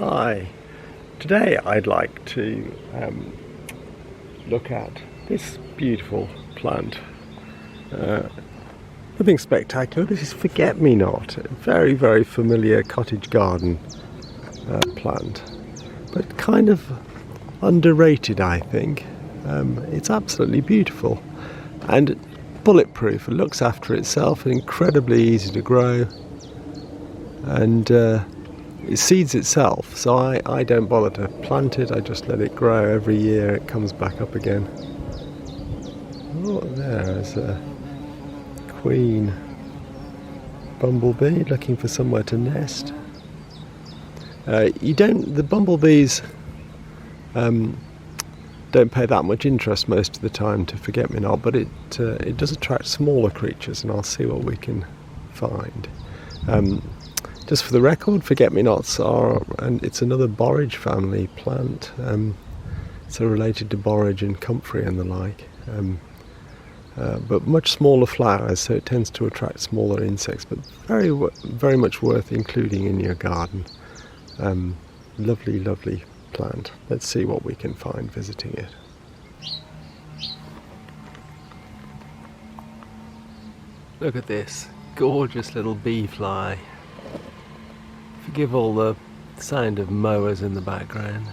Hi, today I'd like to look at this beautiful plant. Nothing spectacular. This is forget-me-not, a very, very familiar cottage garden plant, but kind of underrated, I think. It's absolutely beautiful and bulletproof. It looks after itself, incredibly easy to grow, and it seeds itself, so I don't bother to plant it. I just let it grow. Every year it comes back up again. Oh, there's a queen bumblebee looking for somewhere to nest. The bumblebees don't pay that much interest most of the time to forget-me-not, but it does attract smaller creatures, and I'll see what we can find. Just for the record, forget-me-nots it's another borage family plant, so related to borage and comfrey and the like, but much smaller flowers, so it tends to attract smaller insects, but very, very much worth including in your garden. Lovely, lovely plant. Let's see what we can find visiting it. Look at this gorgeous little bee fly. Forgive all the sound of mowers in the background.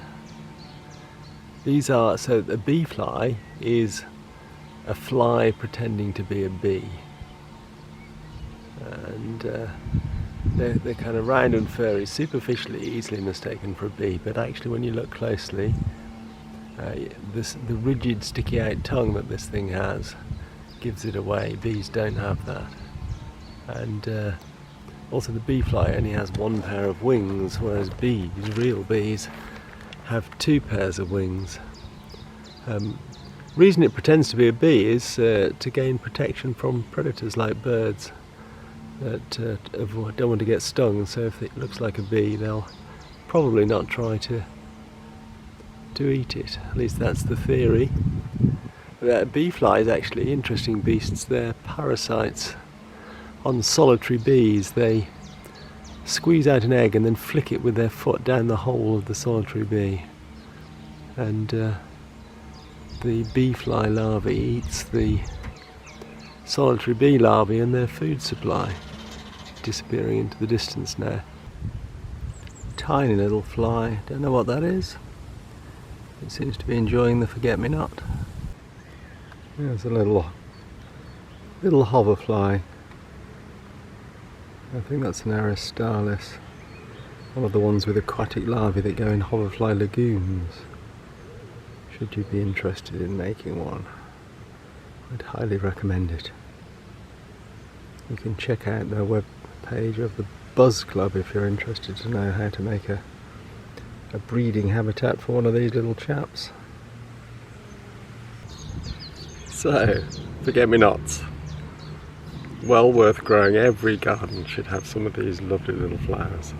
So a bee fly is a fly pretending to be a bee, and they're kind of round and furry, superficially easily mistaken for a bee, but actually when you look closely, the rigid sticky out tongue that this thing has gives it away. Bees don't have that. And also the bee fly only has one pair of wings, whereas real bees, have two pairs of wings. Reason it pretends to be a bee is to gain protection from predators like birds that don't want to get stung, so if it looks like a bee they'll probably not try to eat it. At least that's the theory. Bee flies, actually interesting beasts. They're parasites on solitary bees. They squeeze out an egg and then flick it with their foot down the hole of the solitary bee, and the bee fly larvae eats the solitary bee larvae and their food supply, disappearing into the distance now. Tiny little fly, don't know what that is. It seems to be enjoying the forget-me-not. There's a little hoverfly. I think that's an Aristalis, one of the ones with aquatic larvae that go in hoverfly lagoons. Should you be interested in making one, I'd highly recommend it. You can check out their web page of the Buzz Club if you're interested to know how to make a breeding habitat for one of these little chaps. So, forget-me-nots. Well worth growing. Every garden should have some of these lovely little flowers.